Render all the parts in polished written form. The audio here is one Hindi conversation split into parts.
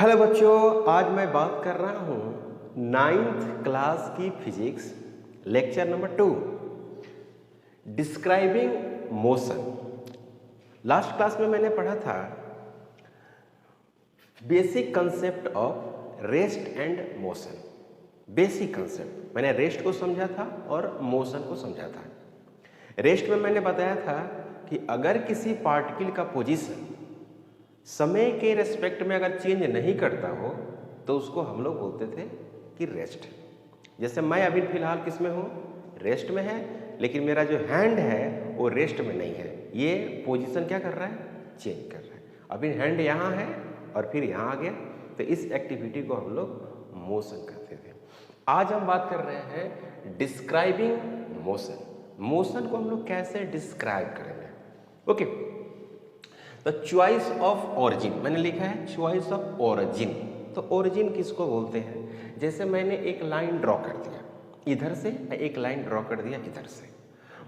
हेलो बच्चों, आज मैं बात कर रहा हूँ नाइन्थ क्लास की physics lecture number 2 describing motion. Last class में मैंने पढ़ा था basic concept of rest and motion. Basic concept मैंने रेस्ट को समझा था और मोशन को समझा था। रेस्ट में मैंने बताया था कि अगर किसी पार्टिकल का पोजीशन समय के रेस्पेक्ट में अगर चेंज नहीं करता हो तो उसको हम लोग बोलते थे कि रेस्ट। जैसे मैं अभी फिलहाल किस में हूँ, रेस्ट में है, लेकिन मेरा जो हैंड है वो रेस्ट में नहीं है। ये पोजीशन क्या कर रहा है, चेंज कर रहा है। अभी हैंड यहाँ है और फिर यहाँ आ गया, तो इस एक्टिविटी को हम लोग मोशन कहते थे। आज हम बात कर रहे हैं डिस्क्राइबिंग मोशन। मोशन को हम लोग कैसे डिस्क्राइब करेंगे। Okay, the choice of origin मैंने लिखा है, चॉइस ऑफ ओरिजिन। तो ओरिजिन किसको बोलते हैं? जैसे मैंने एक लाइन ड्रॉ कर दिया इधर से, एक लाइन ड्रॉ कर दिया इधर से,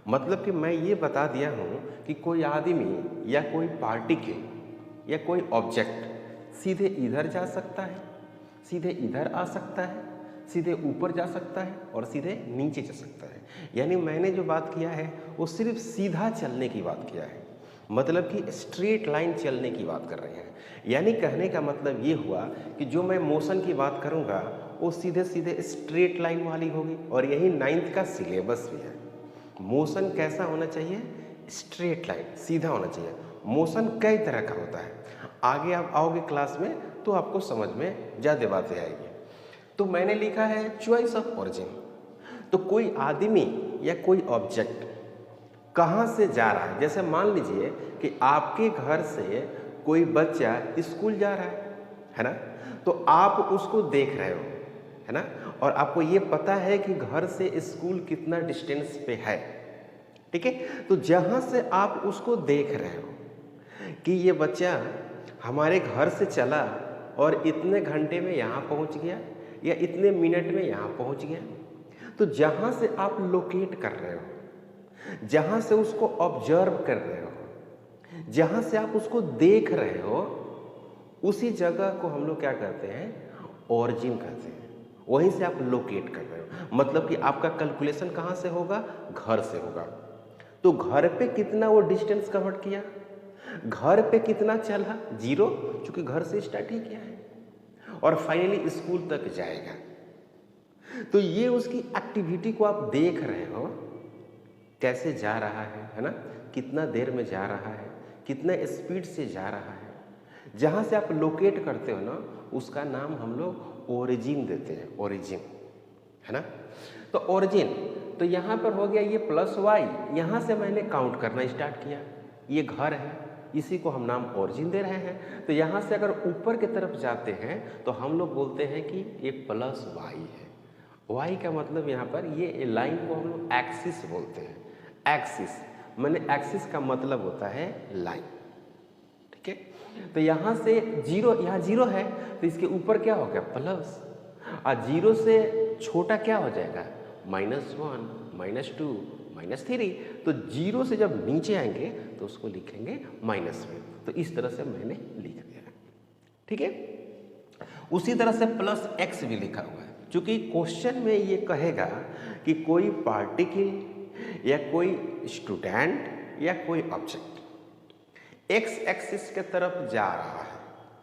मतलब कि मैं ये बता दिया हूँ कि कोई आदमी या कोई पार्टिकल या कोई ऑब्जेक्ट सीधे इधर जा सकता है, सीधे इधर आ सकता है, सीधे ऊपर जा सकता है और सीधे नीचे जा सकता है। यानी मैंने जो बात किया है वो सिर्फ सीधा चलने की बात किया है, मतलब कि स्ट्रेट लाइन चलने की बात कर रहे हैं। यानी कहने का मतलब ये हुआ कि जो मैं मोशन की बात करूंगा वो सीधे सीधे स्ट्रेट लाइन वाली होगी, और यही नाइन्थ का सिलेबस भी है। मोशन कैसा होना चाहिए? स्ट्रेट लाइन, सीधा होना चाहिए। मोशन कई तरह का होता है, आगे आप आओगे क्लास में तो आपको समझ में ज़्यादा बातें आएगी। तो मैंने लिखा है चॉइस ऑफ ओरिजिन। तो कोई आदमी या कोई ऑब्जेक्ट कहाँ से जा रहा है, जैसे मान लीजिए कि आपके घर से कोई बच्चा स्कूल जा रहा है ना, तो आप उसको देख रहे हो, है ना, और आपको ये पता है कि घर से स्कूल कितना डिस्टेंस पे है, ठीक है। तो जहाँ से आप उसको देख रहे हो कि ये बच्चा हमारे घर से चला और इतने घंटे में यहाँ पहुँच गया या इतने मिनट में यहाँ पहुँच गया, तो जहाँ से आप लोकेट कर रहे हो, जहाँ से उसको ऑब्जर्व कर रहे हो, जहाँ से आप उसको देख रहे हो, उसी जगह को हम लोग क्या कहते हैं? ओरिजिन कहते हैं। वहीं से आप लोकेट कर रहे हो, मतलब कि आपका कैलकुलेशन कहाँ से होगा? घर से होगा। तो घर पे कितना वो डिस्टेंस कवर किया, घर पे कितना चला? 0, क्योंकि घर से स्टार्ट ही किया है, और फाइनली स्कूल तक जाएगा। तो ये उसकी एक्टिविटी को आप देख रहे हो, कैसे जा रहा है ना, कितना देर में जा रहा है, कितना स्पीड से जा रहा है। जहाँ से आप लोकेट करते हो ना, उसका नाम हम लोग ओरिजिन देते हैं, ओरिजिन, है ना। तो ओरिजिन, तो यहाँ पर हो गया ये प्लस वाई, यहाँ से मैंने काउंट करना स्टार्ट किया, ये घर है, इसी को हम नाम ओरिजिन दे रहे हैं। तो यहाँ से अगर ऊपर की तरफ जाते हैं तो हम लोग बोलते हैं कि ये प्लस वाई है। वाई का मतलब यहाँ पर ये लाइन को हम लोग एक्सिस बोलते हैं। एक्सिस मैंने, एक्सिस का मतलब होता है लाइन, ठीक है। तो यहाँ से 0, यहाँ 0 है तो इसके ऊपर क्या हो गया? प्लस, और 0 से छोटा क्या हो जाएगा? -1, -2, -3। तो 0 से जब नीचे आएंगे तो उसको लिखेंगे -1। तो इस तरह से मैंने लिख दिया, ठीक है। उसी तरह से +x भी लिखा हुआ है, क्योंकि क्वेश्चन में ये कहेगा कि कोई पार्टिकल या कोई स्टूडेंट या कोई ऑब्जेक्ट एक्स एक्सिस के तरफ जा रहा है।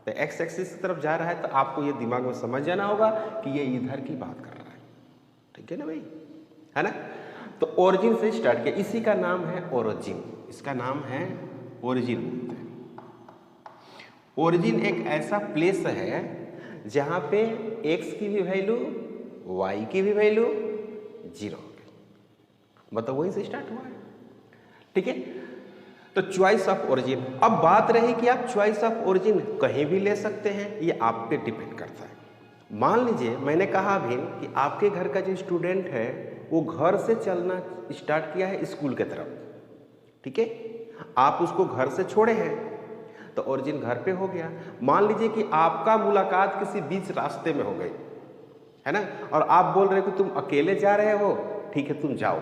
तो एक्स एक्सिस की तरफ जा रहा है तो आपको ये दिमाग में समझ जाना होगा कि ये इधर की बात कर रहा है, ठीक है ना भाई, है ना। तो ओरिजिन से स्टार्ट किया, इसी का नाम है ओरिजिन, इसका नाम है ओरिजिन बोलते हैं। ओरिजिन एक ऐसा प्लेस है जहाँ पे एक्स की भी वैल्यू, वाई की भी वैल्यू 0, मतलब वहीं से स्टार्ट हुआ है, ठीक है। तो चॉइस ऑफ ओरिजिन। अब बात रही कि आप चॉइस ऑफ ओरिजिन कहीं भी ले सकते हैं, ये आप पे डिपेंड करता है। मान लीजिए मैंने कहा अभी कि आपके घर का जो स्टूडेंट है वो घर से चलना स्टार्ट किया है स्कूल के तरफ, ठीक है। आप उसको घर से छोड़े हैं तो ओरिजिन घर पे हो गया। मान लीजिए कि आपका मुलाकात किसी बीच रास्ते में हो गई, है ना, और आप बोल रहे हो कि तुम अकेले जा रहे हो, ठीक है तुम जाओ,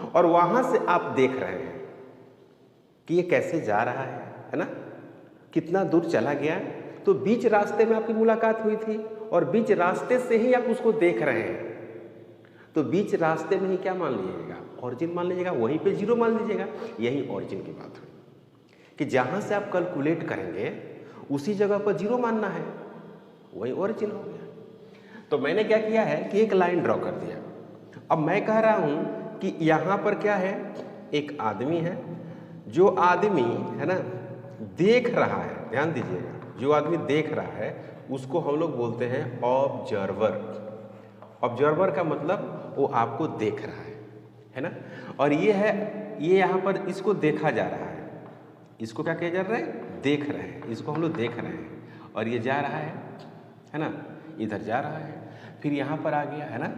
और वहां से आप देख रहे हैं कि ये कैसे जा रहा है ना, कितना दूर चला गया। तो बीच रास्ते में आपकी मुलाकात हुई थी और बीच रास्ते से ही आप उसको देख रहे हैं, तो बीच रास्ते में ही क्या मान लीजिएगा, ओरिजिन मान लीजिएगा, वहीं पे जीरो मान लीजिएगा। यही ओरिजिन की बात हुई कि जहाँ से आप कैलकुलेट करेंगे उसी जगह पर जीरो मानना है, वही ओरिजिन हो गया। तो मैंने क्या किया है कि एक लाइन ड्रॉ कर दिया। अब मैं कह रहा हूँ कि यहाँ पर क्या है, एक आदमी है, जो आदमी है ना देख रहा है, ध्यान दीजिएगा, जो आदमी देख रहा है उसको हम लोग बोलते हैं ऑब्जर्वर। ऑब्जर्वर का मतलब वो आपको देख रहा है ना। और ये है, ये यहाँ पर इसको देखा जा रहा है, इसको क्या किया जा रहा है, देख रहे हैं, इसको हम लोग देख रहे हैं। और ये जा रहा है ना, इधर जा रहा है, फिर यहाँ पर आ गया है ना,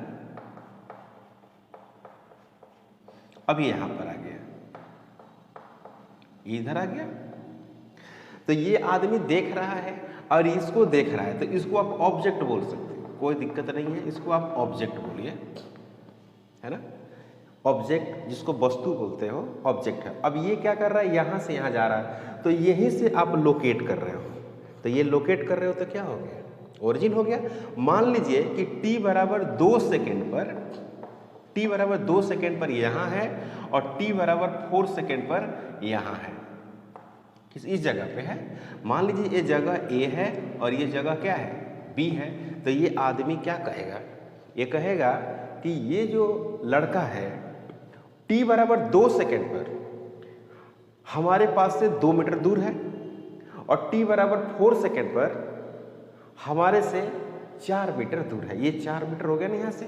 अब यहाँ पर आ गया, इधर आ गया। तो ये आदमी देख रहा है और इसको देख रहा है, तो इसको आप ऑब्जेक्ट बोल सकते हैं, कोई दिक्कत नहीं है, इसको आप ऑब्जेक्ट बोलिए, है ना। ऑब्जेक्ट जिसको वस्तु बोलते हो, ऑब्जेक्ट है। अब ये क्या कर रहा है, यहाँ से यहाँ जा रहा है, तो यहीं से आप लोकेट कर रहे हो, तो ये लोकेट कर रहे हो तो क्या हो गया, ओरिजिन हो गया। मान लीजिए कि t बराबर 2 सेकेंड पर, t बराबर 2 सेकेंड पर यहाँ है और t बराबर 4 सेकेंड पर यहाँ है, इस जगह पे है। मान लीजिए ये जगह A है और ये जगह क्या है, B है। तो ये आदमी क्या कहेगा, ये कहेगा कि ये जो लड़का है t बराबर 2 सेकेंड पर हमारे पास से 2 मीटर दूर है और t बराबर 4 सेकेंड पर हमारे से 4 मीटर दूर है। ये 4 मीटर हो गया ना यहाँ से।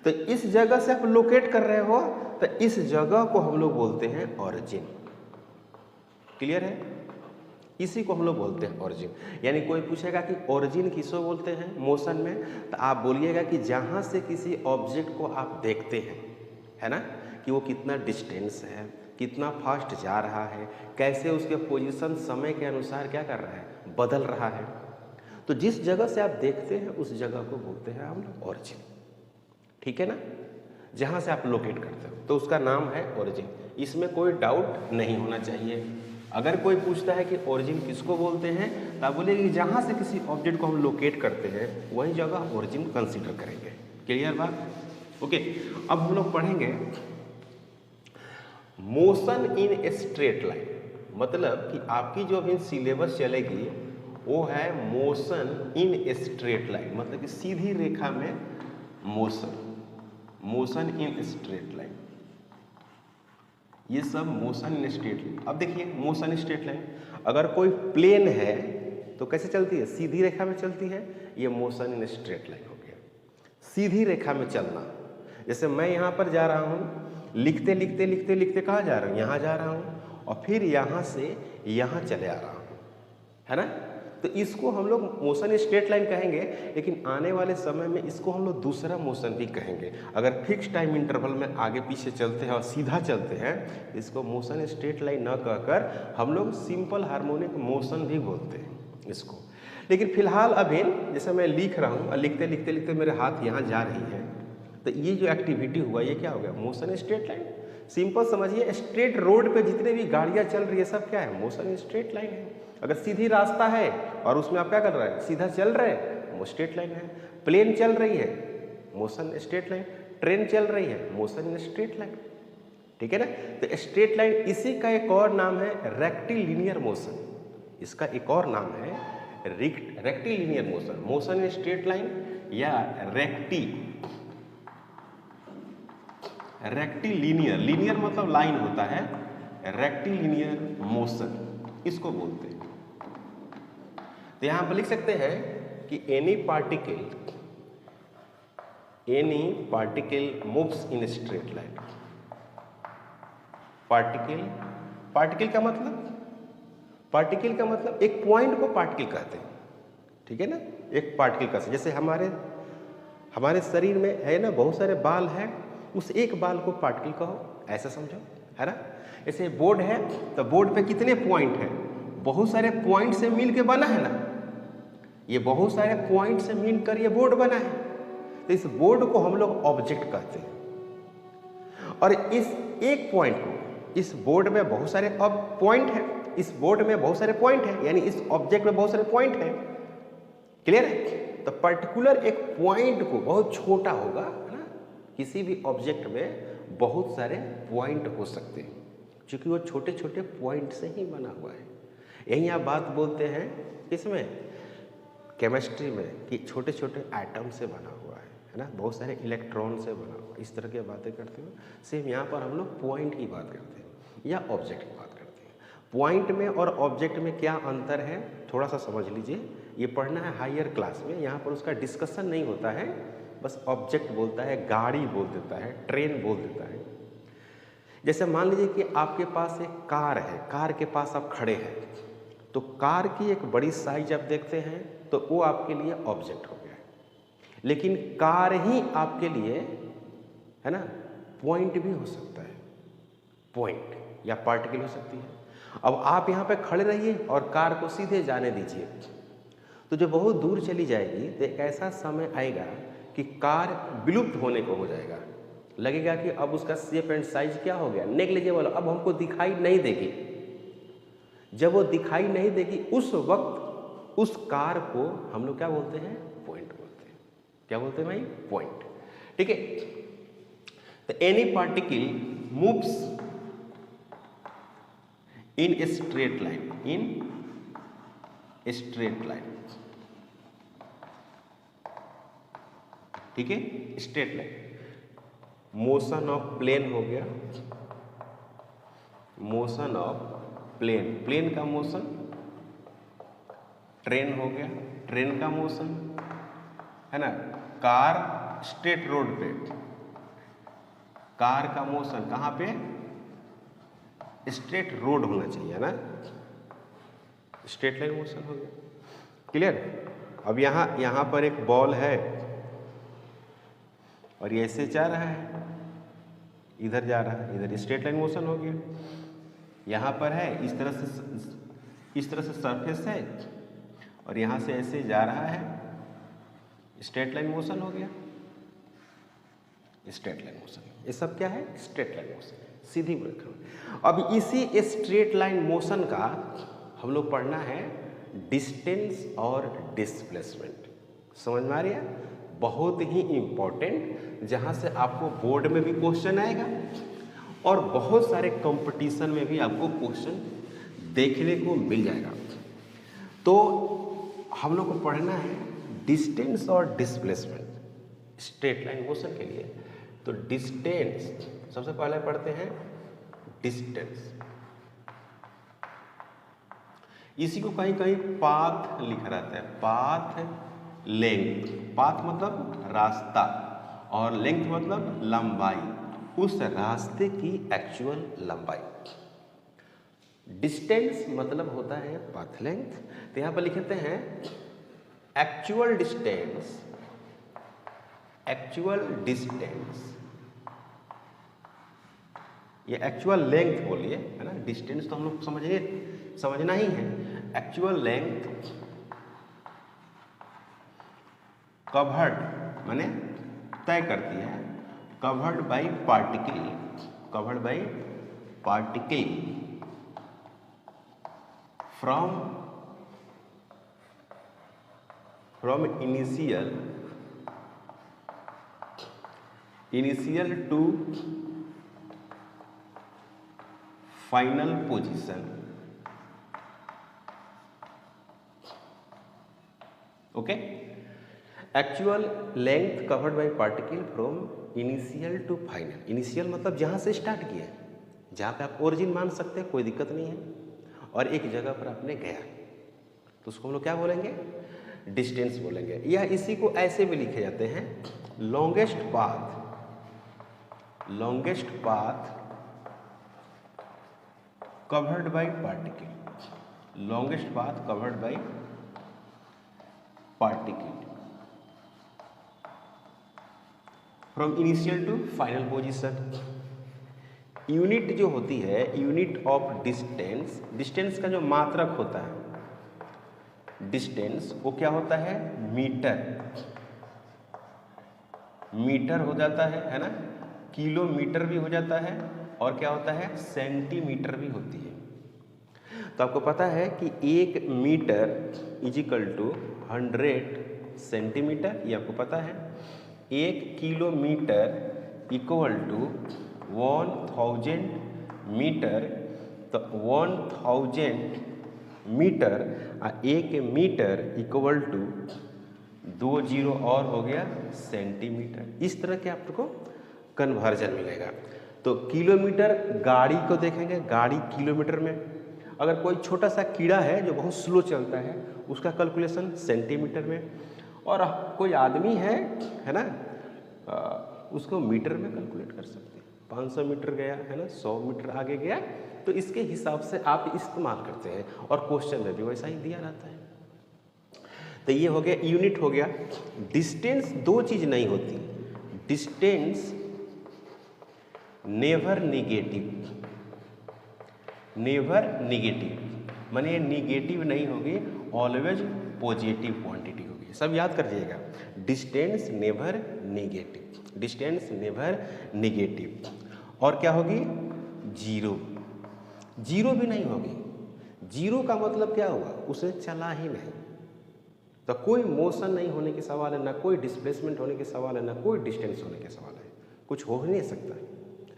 तो इस जगह से आप लोकेट कर रहे हो, तो इस जगह को हम लोग बोलते हैं ओरिजिन। क्लियर है, इसी को हम लोग बोलते हैं ओरिजिन। यानी कोई पूछेगा कि ओरिजिन किसको बोलते हैं मोशन में, तो आप बोलिएगा कि जहाँ से किसी ऑब्जेक्ट को आप देखते हैं, है ना, कि वो कितना डिस्टेंस है, कितना फास्ट जा रहा है, कैसे उसके पोजीशन समय के अनुसार क्या कर रहा है, बदल रहा है। तो जिस जगह से आप देखते हैं उस जगह को बोलते हैं हम लोग ओरिजिन। ठीक है ना, जहाँ से आप लोकेट करते हो तो उसका नाम है ओरिजिन। इसमें कोई डाउट नहीं होना चाहिए। अगर कोई पूछता है कि ओरिजिन किसको बोलते हैं, तो आप बोलिए कि जहाँ से किसी ऑब्जेक्ट को हम लोकेट करते हैं वही जगह ओरिजिन कंसीडर करेंगे। क्लियर बात, ओके। अब हम लोग पढ़ेंगे मोशन इन स्ट्रेट लाइन, मतलब कि आपकी जो भी सिलेबस चलेगी वो है मोशन इन स्ट्रेट लाइन, मतलब कि सीधी रेखा में motion, motion in straight line, ये सब मोशन इन स्ट्रेट लाइन। अब देखिए मोशन इन स्ट्रेट लाइन, अगर कोई प्लेन है तो कैसे चलती है, सीधी रेखा में चलती है, ये मोशन इन स्ट्रेट लाइन हो गया। सीधी रेखा में चलना, जैसे मैं यहाँ पर जा रहा हूँ, लिखते लिखते लिखते लिखते कहाँ जा रहा हूँ, यहाँ जा रहा हूँ और फिर यहाँ से यहाँ चले आ रहा हूँ, है ना। तो इसको हम लोग मोशन स्ट्रेट लाइन कहेंगे, लेकिन आने वाले समय में इसको हम लोग दूसरा मोशन भी कहेंगे। अगर फिक्स टाइम इंटरवल में आगे पीछे चलते हैं और सीधा चलते हैं, इसको मोशन स्ट्रेट लाइन न कहकर हम लोग सिंपल हार्मोनिक मोशन भी बोलते हैं इसको। लेकिन फिलहाल अभी जैसे मैं लिख रहा हूँ और लिखते लिखते लिखते मेरे हाथ यहाँ जा रही है, तो ये जो एक्टिविटी हुआ ये क्या हो गया, मोशन स्ट्रेट लाइन। सिंपल समझिए, स्ट्रेट रोड पे जितने भी गाड़ियाँ चल रही है सब क्या है, मोशन स्ट्रेट लाइन है। अगर सीधी रास्ता है और उसमें आप क्या कर रहे हैं, सीधा चल रहे हैं, वो स्ट्रेट लाइन है। प्लेन चल रही है, मोशन स्ट्रेट लाइन। ट्रेन चल रही है, मोशन स्ट्रेट लाइन। ठीक है ना। तो स्ट्रेट लाइन, इसी का एक और नाम है रेक्टिलिनियर मोशन, इसका एक और नाम है rectilinear motion, motion in straight line या रेक्टिलिनियर। लीनियर मतलब लाइन होता है, रेक्टिलिनियर मोशन इसको बोलते हैं। तो यहां पर लिख सकते हैं कि एनी पार्टिकल मूव्स इन स्ट्रेट लाइन। पार्टिकल का मतलब एक पॉइंट को पार्टिकल कहते हैं। ठीक है ना, एक पार्टिकल का, जैसे हमारे शरीर में है ना बहुत सारे बाल हैं, उस एक बाल को पार्टिकल कहो, ऐसा समझो, है ना। ऐसे बोर्ड है तो बोर्ड पे कितने पॉइंट हैं, बहुत सारे पॉइंट से मिल के बना है ना, ये बहुत सारे पॉइंट से मिलकर ये बोर्ड बना है। तो इस बोर्ड को हम लोग ऑब्जेक्ट कहते हैं। और इस एक पॉइंट को, इस बोर्ड में बहुत सारे अब पॉइंट हैं, इस बोर्ड में बहुत सारे पॉइंट हैं, यानी इस ऑब्जेक्ट में बहुत सारे पॉइंट हैं, क्लियर है। तो पर्टिकुलर एक पॉइंट को बहुत छोटा होगा, है ना, किसी भी ऑब्जेक्ट में बहुत सारे पॉइंट हो सकते हैं क्योंकि वो छोटे छोटे पॉइंट से ही बना हुआ है। यही आप बात बोलते हैं इसमें केमिस्ट्री में कि छोटे छोटे एटम से बना हुआ है ना, बहुत सारे इलेक्ट्रॉन से बना हुआ, इस तरह की बातें करते हो। सेम यहाँ पर हम लोग पॉइंट की बात करते हैं या ऑब्जेक्ट की बात करते हैं। पॉइंट में और ऑब्जेक्ट में क्या अंतर है थोड़ा सा समझ लीजिए, ये पढ़ना है हायर क्लास में, यहाँ पर उसका डिस्कशन नहीं होता है, बस ऑब्जेक्ट बोलता है, गाड़ी बोल देता है, ट्रेन बोल देता है। जैसे मान लीजिए कि आपके पास एक कार है, कार के पास आप खड़े हैं, तो कार की एक बड़ी साइज आप देखते हैं तो वो आपके लिए ऑब्जेक्ट हो गया है, लेकिन कार ही आपके लिए, है ना, पॉइंट भी हो सकता है, पॉइंट या पार्टिकल हो सकती है। अब आप यहाँ पे खड़े रहिए और कार को सीधे जाने दीजिए, तो जो बहुत दूर चली जाएगी तो एक ऐसा समय आएगा कि कार विलुप्त होने को हो जाएगा, लगेगा कि अब उसका शेप एंड साइज क्या हो गया, नेग्लिजिबल, अब हमको दिखाई नहीं देगी। जब वो दिखाई नहीं देगी उस वक्त उस कार को हम लोग क्या बोलते हैं, पॉइंट बोलते हैं। क्या बोलते हैं भाई, पॉइंट, ठीक है। तो any particle moves in a straight line, in straight line, ठीक है, straight line. Motion of plane हो गया, मोशन ऑफ प्लेन, प्लेन का मोशन, ट्रेन हो गया, ट्रेन का मोशन, है ना, कार स्ट्रेट रोड पे, कार का मोशन कहाँ पे, स्ट्रेट रोड होना चाहिए ना, स्ट्रेट लाइन मोशन हो गया, क्लियर। अब यहाँ पर एक बॉल है और ये ऐसे जा रहा है, इधर जा रहा है, इधर स्ट्रेट लाइन मोशन हो गया। यहाँ पर है इस तरह से सरफेस है और यहाँ से ऐसे जा रहा है, स्ट्रेट लाइन मोशन हो गया, स्ट्रेट लाइन मोशन। ये सब क्या है, स्ट्रेट लाइन मोशन, सीधी रेखा। अब इसी स्ट्रेट लाइन मोशन का हम लोग पढ़ना है डिस्टेंस और डिस्प्लेसमेंट। समझ में आ रही है, बहुत ही इंपॉर्टेंट, जहाँ से आपको बोर्ड में भी क्वेश्चन आएगा और बहुत सारे कंपटीशन में भी आपको क्वेश्चन देखने को मिल जाएगा। तो हम लोग को पढ़ना है डिस्टेंस और डिस्प्लेसमेंट स्ट्रेट लाइन मोशन के लिए। तो डिस्टेंस सबसे पहले पढ़ते हैं, डिस्टेंस, इसी को कहीं कहीं पाथ लिखा रहता है, पाथ लेंथ, पाथ मतलब रास्ता और लेंथ मतलब लंबाई, उस रास्ते की एक्चुअल लंबाई। डिस्टेंस मतलब होता है पाथ लेंथ, तो यहां पर लिखते हैं एक्चुअल डिस्टेंस, एक्चुअल डिस्टेंस, ये एक्चुअल लेंथ बोलिए, है ना, डिस्टेंस तो हम लोग समझना ही है। एक्चुअल लेंथ कवर्ड माने तय करती है, covered by particle, covered by particle from initial to final position. Okay, actual length covered by particle from initial to final. Initial मतलब जहां से स्टार्ट किया, जहां पे आप ओरिजिन मान सकते हैं, कोई दिक्कत नहीं है, और एक जगह पर आपने गया, तो उसको हम लोग क्या बोलेंगे, डिस्टेंस बोलेंगे। या इसी को ऐसे भी लिखे जाते हैं longest path, longest path covered by particle, longest path covered by particle from initial to final position. Unit जो होती है, यूनिट ऑफ डिस्टेंस, डिस्टेंस का जो मात्रक होता है डिस्टेंस, वो क्या होता है, मीटर, मीटर हो जाता है ना, किलोमीटर भी हो जाता है, और क्या होता है, सेंटीमीटर भी होती है। तो आपको पता है कि 1 metre is equal to 100 centimetre, ये आपको पता है। 1 किलोमीटर इक्वल टू 1000 मीटर, तो 1000 metre 1 metre equal to 2 zero और हो गया सेंटीमीटर। इस तरह के आपको कन्वर्जन मिलेगा। तो किलोमीटर गाड़ी को देखेंगे, गाड़ी किलोमीटर में, अगर कोई छोटा सा कीड़ा है जो बहुत स्लो चलता है उसका कैलकुलेशन सेंटीमीटर में, और कोई आदमी है ना, उसको मीटर में कैलकुलेट कर सकते हैं। 500 मीटर गया है ना, 100 मीटर आगे गया, तो इसके हिसाब से आप इस्तेमाल करते हैं, और क्वेश्चन में भी वैसा ही दिया रहता है। तो ये हो गया यूनिट हो गया। डिस्टेंस दो चीज नहीं होती, distance never negative, never negative माने निगेटिव नहीं होगी, ऑलवेज पॉजिटिव क्वांटिटी होगी। सब याद कर लीजिएगा, distance never negative, distance never negative. और क्या होगी? जीरो, जीरो भी नहीं होगी। जीरो का मतलब क्या हुआ? उसे चला ही नहीं, तो कोई मोशन नहीं होने के सवाल है, ना कोई डिस्प्लेसमेंट होने के सवाल है, ना कोई डिस्टेंस होने के सवाल है, कुछ हो ही नहीं सकता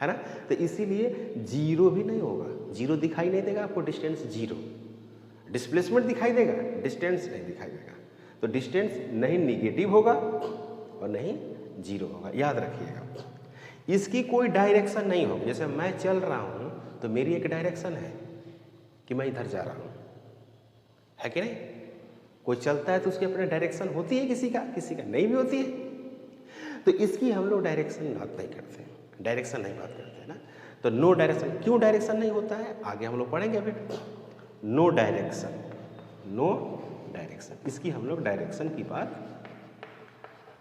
है ना। तो इसीलिए जीरो भी नहीं होगा, जीरो दिखाई नहीं देगा आपको, डिस्टेंस जीरो, डिस्प्लेसमेंट दिखाई देगा, डिस्टेंस नहीं दिखाई देगा। तो डिस्टेंस नहीं निगेटिव होगा और नहीं जीरो होगा, याद रखिएगा। इसकी कोई डायरेक्शन नहीं होगी। जैसे मैं चल रहा हूँ तो मेरी एक डायरेक्शन है कि मैं इधर जा रहा हूँ, है कि नहीं? कोई चलता है तो उसकी अपनी डायरेक्शन होती है, किसी का नहीं भी होती है। तो इसकी हम लोग डायरेक्शन बात नहीं करते हैं, डायरेक्शन नहीं बात करते हैं ना। तो नो डायरेक्शन, क्यों डायरेक्शन नहीं होता है आगे हम लोग पढ़ेंगे अभी। नो डायरेक्शन, नो डायरेक्शन, इसकी हम लोग डायरेक्शन की बात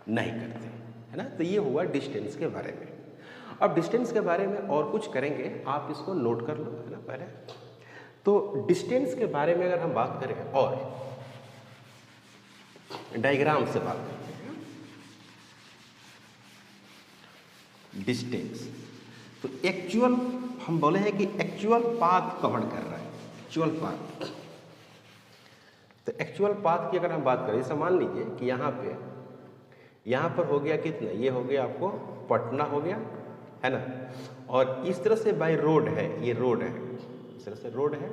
नहीं करते, है ना। तो ये हुआ डिस्टेंस के बारे में। अब डिस्टेंस के बारे में और कुछ करेंगे, आप इसको नोट कर लो, है ना पहले। तो डिस्टेंस के बारे में अगर हम बात करें और डायग्राम से बात करते हैं, डिस्टेंस तो एक्चुअल, हम बोले हैं कि एक्चुअल पाथ कवर कर रहा है, एक्चुअल पाथ। तो एक्चुअल पाथ की अगर हम बात करें, जैसे मान लीजिए कि यहाँ पर हो गया कितना, ये हो गया आपको पटना हो गया, है ना। और इस तरह से बाय रोड है, ये रोड है, इस तरह से रोड है,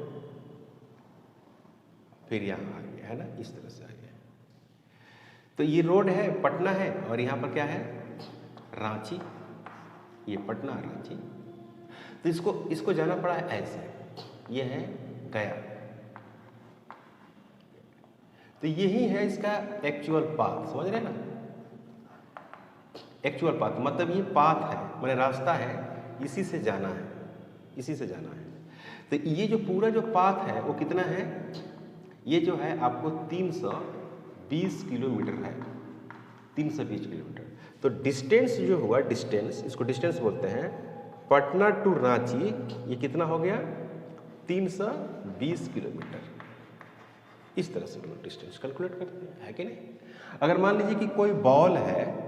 फिर यहाँ आ गया, है ना, इस तरह से आ गया। तो ये रोड है, पटना है, और यहाँ पर क्या है? रांची। ये पटना रांची। तो इसको जाना पड़ा है ऐसे, ये है गया। तो यही है इसका एक्चुअल पाथ, समझ रहे हैं ना। एक्चुअल पाथ मतलब ये पाथ है, मतलब रास्ता है, इसी से जाना है, इसी से जाना है। तो ये जो पूरा जो पाथ है वो कितना है? ये जो है आपको 320 किलोमीटर है, 320 किलोमीटर। तो डिस्टेंस जो हुआ, डिस्टेंस, इसको डिस्टेंस बोलते हैं, पटना टू रांची, ये कितना हो गया? 320 किलोमीटर। इस तरह से हम लोग डिस्टेंस कैलकुलेट करते हैं, है कि नहीं। अगर मान लीजिए कि कोई बॉल है,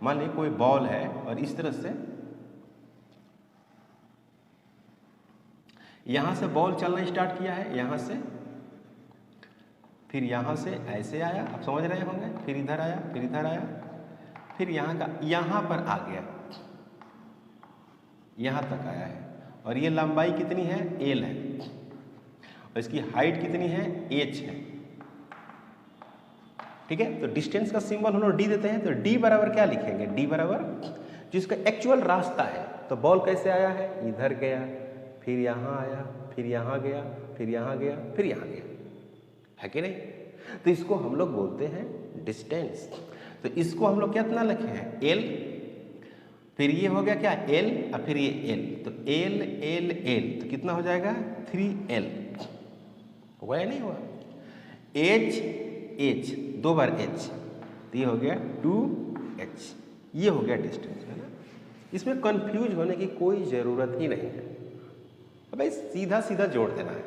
मान लीजिए कोई बॉल है, और इस तरह से यहां से बॉल चलना स्टार्ट किया है, यहां से, फिर यहां से ऐसे आया, आप समझ रहे होंगे, फिर इधर आया, फिर इधर आया, फिर यहां पर आ गया, यहां तक आया है। और ये लंबाई कितनी है? L है, और इसकी हाइट कितनी है? H है, ठीक है। तो डिस्टेंस का सिंबल हम लोग D देते हैं, तो D बराबर क्या लिखेंगे? D बराबर जिसका एक्चुअल रास्ता है। तो बॉल कैसे आया है? इधर गया, फिर यहाँ आया, फिर यहाँ गया, फिर यहाँ गया, फिर यहाँ गया, है कि नहीं। तो इसको हम लोग बोलते हैं डिस्टेंस। तो इसको हम लोग कितना लिखे हैं? L, फिर ये हो गया क्या? L, और फिर ये L, तो L L L, तो कितना हो जाएगा? 3L, हुआ या नहीं हुआ? H H, 2 बार H, तो ये हो गया 2H, ये हो गया डिस्टेंस, है ना। इसमें कंफ्यूज होने की कोई ज़रूरत ही नहीं है, भाई सीधा सीधा जोड़ देना है।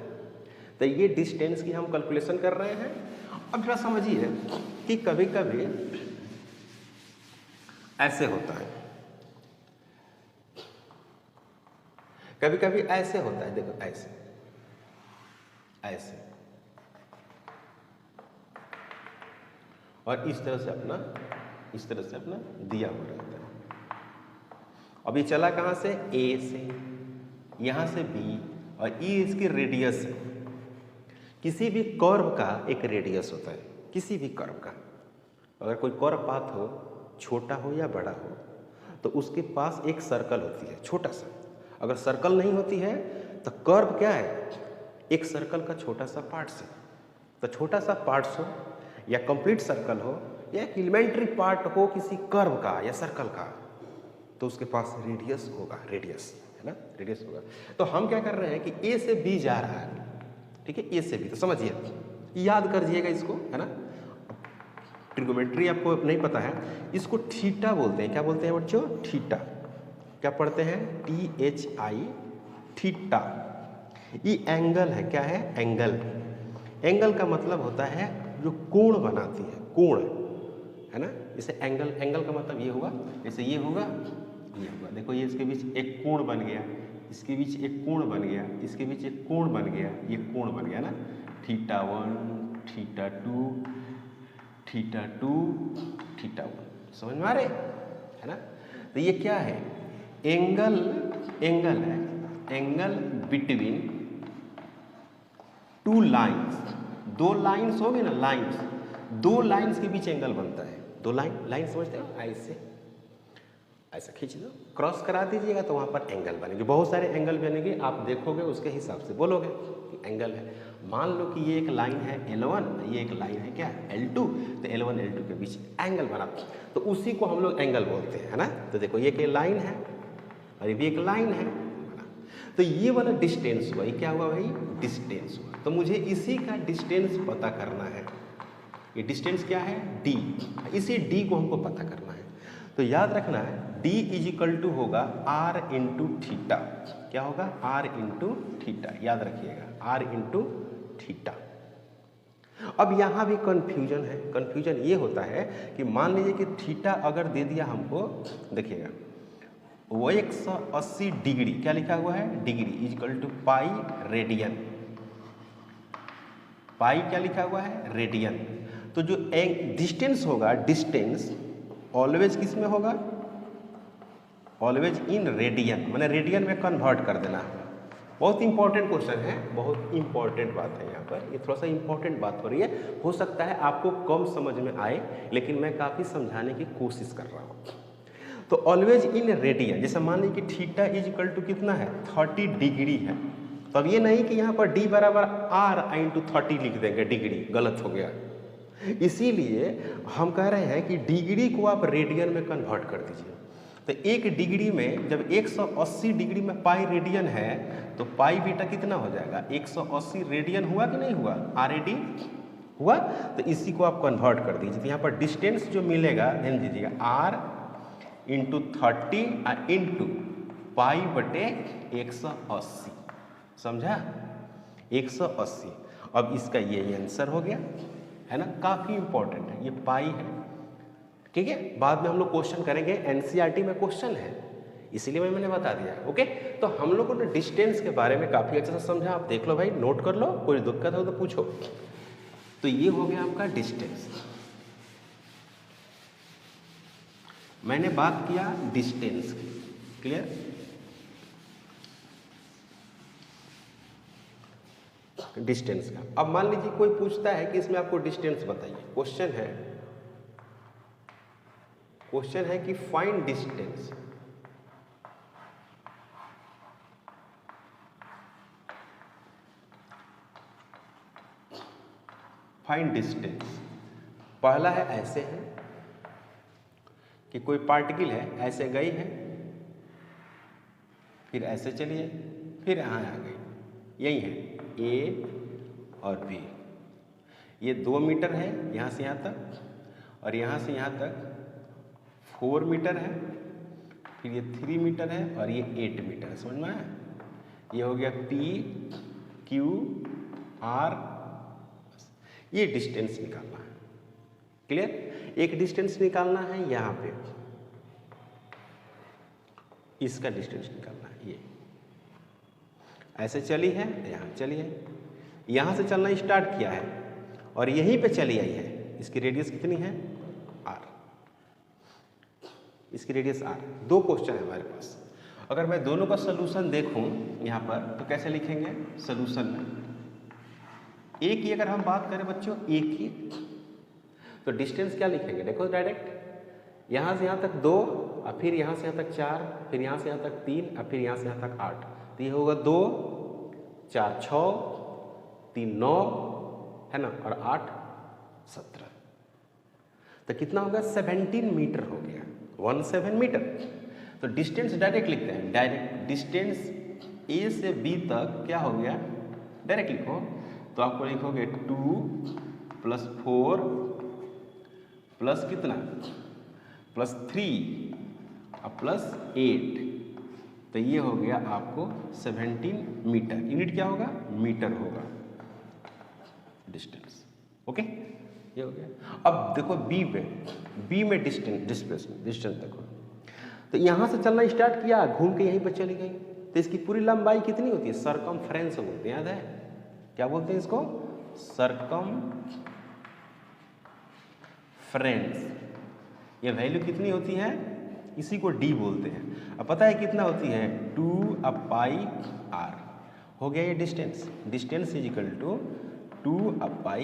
तो ये डिस्टेंस की हम कैलकुलेशन कर रहे हैं। अब थोड़ा समझिए कि कभी कभी ऐसे होता है, कभी कभी ऐसे होता है, देखो ऐसे, ऐसे, और इस तरह से अपना दिया हुआ रहता है। अब ये चला कहाँ से, ए से, यहाँ से बी, और ई इसकी रेडियस है। किसी भी कर्व का एक रेडियस होता है, किसी भी कर्व का। अगर कोई कर्व पाथ हो, छोटा हो या बड़ा हो, तो उसके पास एक सर्कल होती है छोटा सा। अगर सर्कल नहीं होती है तो कर्व क्या है, एक सर्कल का छोटा सा पार्ट्स है। तो छोटा सा पार्ट्स हो या कंप्लीट सर्कल हो या एक एलिमेंट्री पार्ट हो किसी कर्व का या सर्कल का, तो उसके पास रेडियस होगा, रेडियस है ना, रेडियस होगा। तो हम क्या कर रहे हैं कि ए से बी जा रहा है, ठीक है, ए से बी। तो समझिए, याद कर दीजिएगा इसको, है ना। ट्रिगोमेट्री आपको नहीं पता है, इसको थीटा बोलते हैं। क्या बोलते हैं बच्चों, थीटा। क्या पढ़ते हैं, THI, थीटा। ये एंगल है, क्या है, एंगल। एंगल का मतलब होता है जो कोण बनाती है, कोण, है ना। जैसे एंगल, एंगल का मतलब ये होगा, जैसे ये होगा, ये होगा। देखो ये इसके बीच एक कोण बन गया, इसके बीच एक कोण बन गया, इसके बीच एक कोण बन गया, ये कोण बन गया ना। θ1, θ2, θ2, θ1, समझ में आ रहे, है ना। तो ये क्या है, एंगल, एंगल है, एंगल बिटवीन टू लाइंस। दो लाइंस हो गए ना, लाइंस, दो लाइंस के बीच एंगल बनता है। दो लाइन, लाइन समझते हो, ऐसे ऐसा खींच दो, क्रॉस करा दीजिएगा तो वहाँ पर एंगल बनेंगे। बहुत सारे एंगल बनेंगे, आप देखोगे उसके हिसाब से बोलोगे कि एंगल है। मान लो कि ये एक लाइन है L1, ये एक लाइन है क्या, L2, तो L1 L2 के बीच एंगल बना, तो उसी को हम लोग एंगल बोलते हैं, है ना। तो देखो ये एक लाइन है और ये भी एक लाइन है, तो ये वाला डिस्टेंस हुआ, ये क्या हुआ भाई, डिस्टेंस हुआ। तो मुझे इसी का डिस्टेंस पता करना है। ये डिस्टेंस क्या है, D, इसी D को हमको पता करना है। तो याद रखना है D = होगा R इंटू थीटा। क्या होगा, R इंटू थीटा, याद रखिएगा, R इंटू थीटा। अब यहाँ भी कंफ्यूजन है। कंफ्यूजन ये होता है कि मान लीजिए कि थीटा अगर दे दिया हमको, देखिएगा वो 180 डिग्री, क्या लिखा हुआ है, डिग्री = पाई रेडियन। पाई क्या लिखा हुआ है, रेडियन। तो जो डिस्टेंस होगा, डिस्टेंस ऑलवेज किस में होगा, ऑलवेज इन रेडियन, मैंने रेडियन में कन्वर्ट कर देना है। बहुत इंपॉर्टेंट क्वेश्चन है, बहुत इंपॉर्टेंट बात है यहाँ पर। ये थोड़ा सा इंपॉर्टेंट बात हो रही है, हो सकता है आपको कम समझ में आए, लेकिन मैं काफ़ी समझाने की कोशिश कर रहा हूँ। तो ऑलवेज इन रेडियन, जैसे मान लीजिए कि थीटा = कितना है, 30 डिग्री है। तो अब ये नहीं कि यहाँ पर D = R इंटू 30 लिख देंगे, डिग्री गलत हो गया। इसीलिए हम कह रहे हैं कि डिग्री को आप रेडियन में कन्वर्ट कर दीजिए। तो एक डिग्री में जब 180 डिग्री में पाई रेडियन है, तो पाई बीटा कितना हो जाएगा, 180 रेडियन हुआ कि नहीं हुआ, RAD हुआ। तो इसी को आप कन्वर्ट कर दीजिए। तो यहाँ पर डिस्टेंस जो मिलेगा, ध्यान दीजिएगा, R इंटू 30 इंटू पाई बटे 180, समझा, 180। अब इसका ये आंसर हो गया, है ना। काफ़ी इंपॉर्टेंट है, ये पाई है, ठीक है। बाद में हम लोग क्वेश्चन करेंगे, NCERT में क्वेश्चन है, इसीलिए मैंने बता दिया, ओके। तो हम लोगों ने डिस्टेंस के बारे में काफ़ी अच्छे से समझा। आप देख लो भाई, नोट कर लो, कोई दिक्कत हो तो पूछो। तो ये हो गया आपका डिस्टेंस। मैंने बात किया डिस्टेंस की, क्लियर। डिस्टेंस का। अब मान लीजिए कोई पूछता है कि इसमें आपको डिस्टेंस बताइए। क्वेश्चन है कि फाइंड डिस्टेंस। Find distance. पहला है ऐसे है कि कोई पार्टिकल है, ऐसे गई है, फिर ऐसे चलिए, फिर यहाँ आ गई, यही है A और B। ये 2 मीटर है यहाँ से यहाँ तक, और यहाँ से यहाँ तक 4 मीटर है, फिर ये 3 मीटर है, और ये 8 मीटर है। समझ में आया, ये हो गया P Q R। ये डिस्टेंस निकालना है, क्लियर। एक डिस्टेंस निकालना है यहाँ पे, इसका डिस्टेंस निकालना है। ये ऐसे चली है, यहाँ चली है, यहाँ से चलना स्टार्ट किया है और यहीं पे चली आई है। इसकी रेडियस कितनी है? r। इसकी रेडियस r। दो क्वेश्चन है हमारे पास। अगर मैं दोनों का सोल्यूशन देखूं यहाँ पर तो कैसे लिखेंगे सोल्यूशन में? एक ही अगर हम बात करें बच्चों, एक ही, तो डिस्टेंस क्या लिखेंगे? देखो डायरेक्ट यहाँ से यहाँ तक 2 और फिर यहाँ से यहाँ तक 4, फिर यहाँ से यहाँ तक 3 और फिर यहाँ से यहाँ तक 8। तो ये होगा 2 4 6 3 9 है ना, और 8 17। तो कितना होगा? 17 मीटर हो गया, 17 मीटर। तो डिस्टेंस डायरेक्ट लिखते हैं। डायरेक्ट डिस्टेंस ए से बी तक क्या हो गया? डायरेक्ट लिखो तो आपको लिखोगे 2 + 4 प्लस कितना? +3 और +8। तो ये हो गया आपको 17 मीटर। यूनिट क्या होगा? मीटर होगा डिस्टेंस। ओके, ये हो गया। अब देखो बी में डिस्टेंस देखो, तो यहाँ से चलना स्टार्ट किया, घूम के यहीं पर चली गई, तो इसकी पूरी लंबाई कितनी होती है? सरकमफ्रेंस बोलते हैं, याद है? क्या बोलते हैं इसको? सरकमफ्रेंस। ये वैल्यू कितनी होती है? इसी को डी बोलते हैं। अब पता है कितना होती है? 2πr। हो गया ये distance. Distance is equal to 2πr।